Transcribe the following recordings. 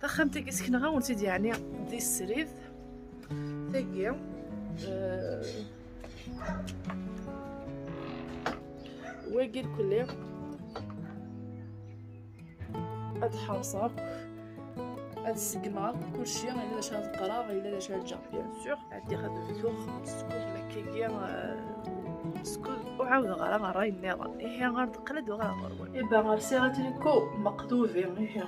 تخمتي كيسكنها ونسيت يعني دي السريد تاقي واقي الكلي هاد حاصة هاد السقمة كلشي الا شاد القرا الا شاد جا بيان سور عندي هاد الفوخ مسكوت مكيكيا مسكوت وعاود غرا راي النظام هي غير قلد وغير غرون يبا غير سيراتيكو مقدوفين هي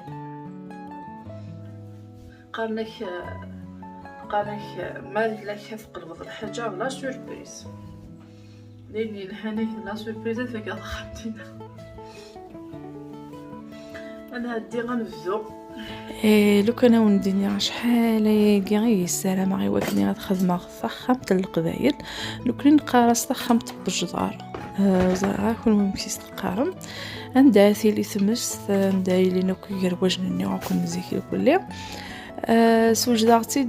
قالك ما لا كتقلب الحاجه بلا سوربريز لاني الهنا لا سوربريز فك خاطينا انا هادي غنبدو لو كان ونديني شحال ياكي السلام غي وكني غتخدم فخمت القبايل لو كني نقارص فخمت بالجدار زرعه كل ممكن تقارم عندها لي ثمس عندها لي نوك يروجني وكن مزيك كلي سوجداتي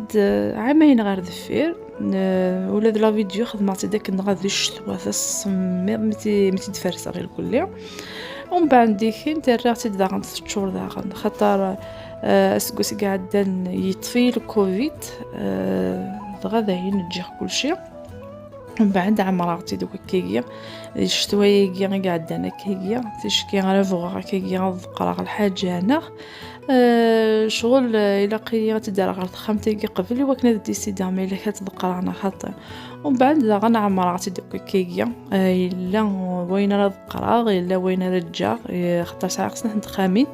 عامين غير دفير ولا لا فيديو خدماتي داك نغادي الشتوى ثس متي تفرس غير كلي ومن بعد ديك دراتي داغن 6 شهور داغن خاطر اسكوسي قاعدين يطفي الكوفيد غادا ينجح كلشي ومن بعد عمراتي دوك كيكيا الشتويه كي قاعدين كيكيا تشكي على فوغ كيكيا قرا الحاجه هنا شغل الى قيا تدار غير خمتي قبل وكنا ديسيدا ما الا كتذكر انا خاطر ومن بعد غنعمر عرفتي دوك كيكيا الا وين راه ذكرى الا وين رجع خاطر ساعه خصنا نتخامين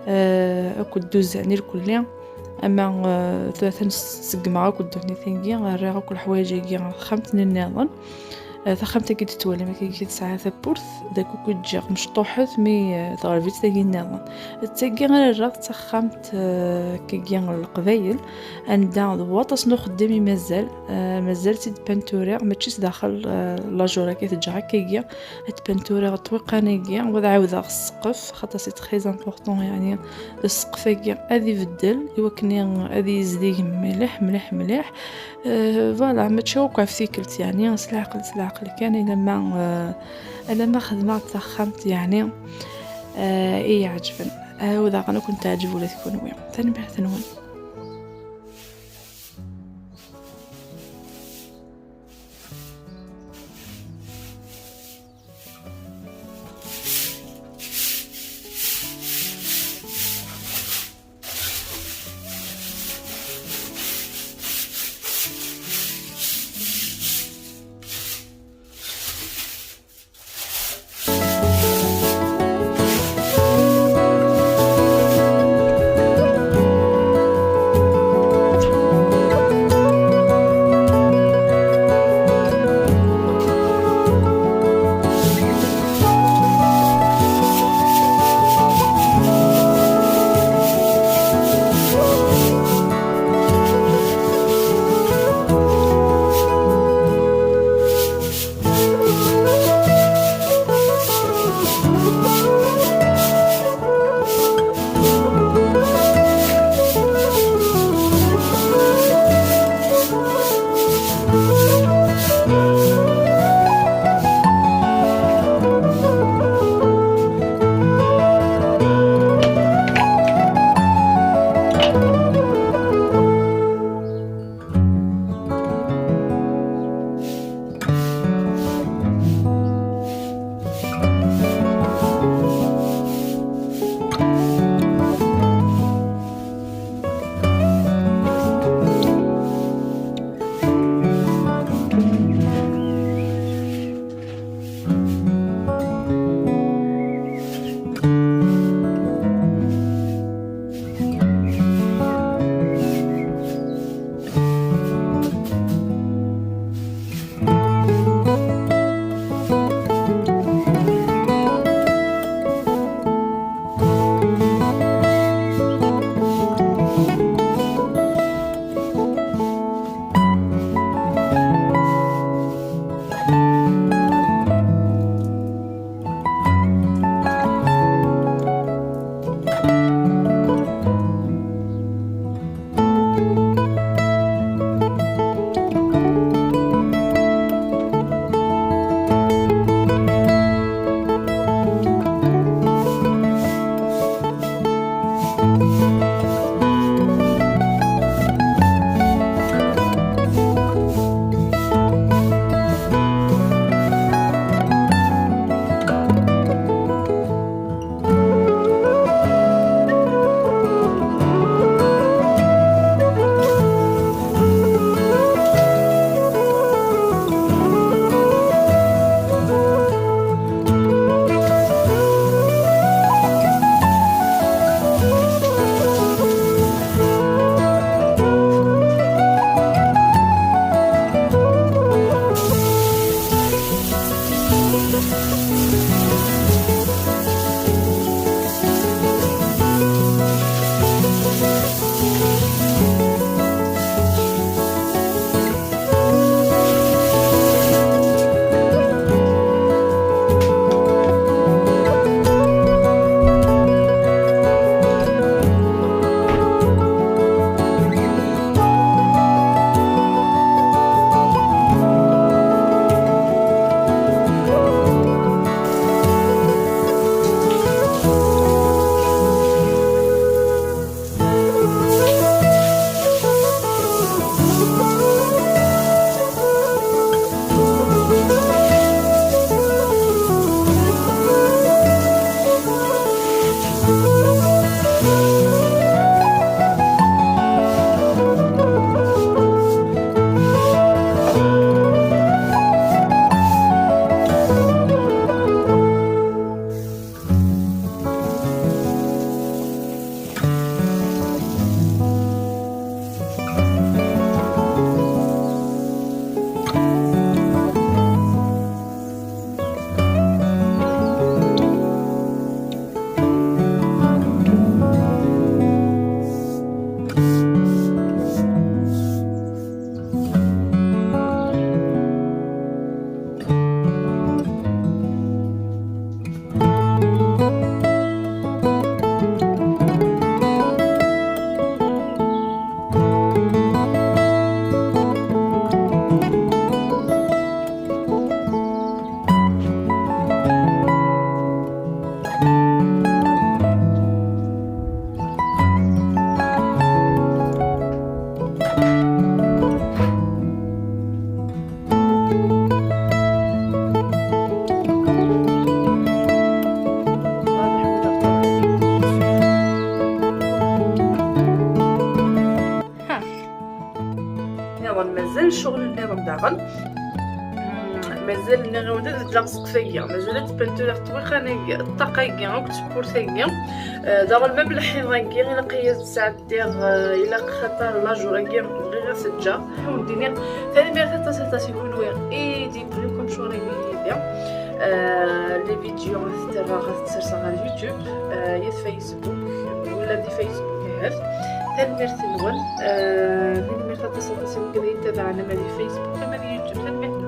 اكو دوز يعني الكليه اما ثلاثه سقما كدوني ثينكي غير كل حوايجي خمتني النظام ثخمت كي تتولي ما كي ساعات بورث داك كتجي مشطوحت مي طالبيت تاكي النظام تاكي غير الرغ تخمت كي القبايل عندها ضواطس نخدمي مازال تي بانتوري ماشي داخل لاجورا كي تجا كي بانتوري طويقانيكي وعاوده السقف خاطر سي تري امبورطون يعني السقف كي هذه بدل يوكني هذه يزيد مليح مليح مليح فوالا ما تشوق فيكلت يعني سلاقل كان الا ما خدمت تخمت يعني ايه عجبن وذا انا كنت اعجب ولا تكون وين ثاني بحث نون مازال الشغل النظام داغن مازال نغاودا تلاصق فيا مازال تبنتو طويقه انا الطاقه وكتبور ثانيه دابا الماء بالحيضانكي غير قياس ساعه دير الى خطر لا جوراكي غير سجا وديني ثاني مره تاسا يكون وير ايدي بلكم شوري فيديو لي فيديو غتسرسا على اليوتيوب يا فيسبوك ولا دي فيسبوك هاف ثاني مره ثاني مره تاسا كذا يتابعنا ما دي فيسبوك ما دي يوتيوب ثاني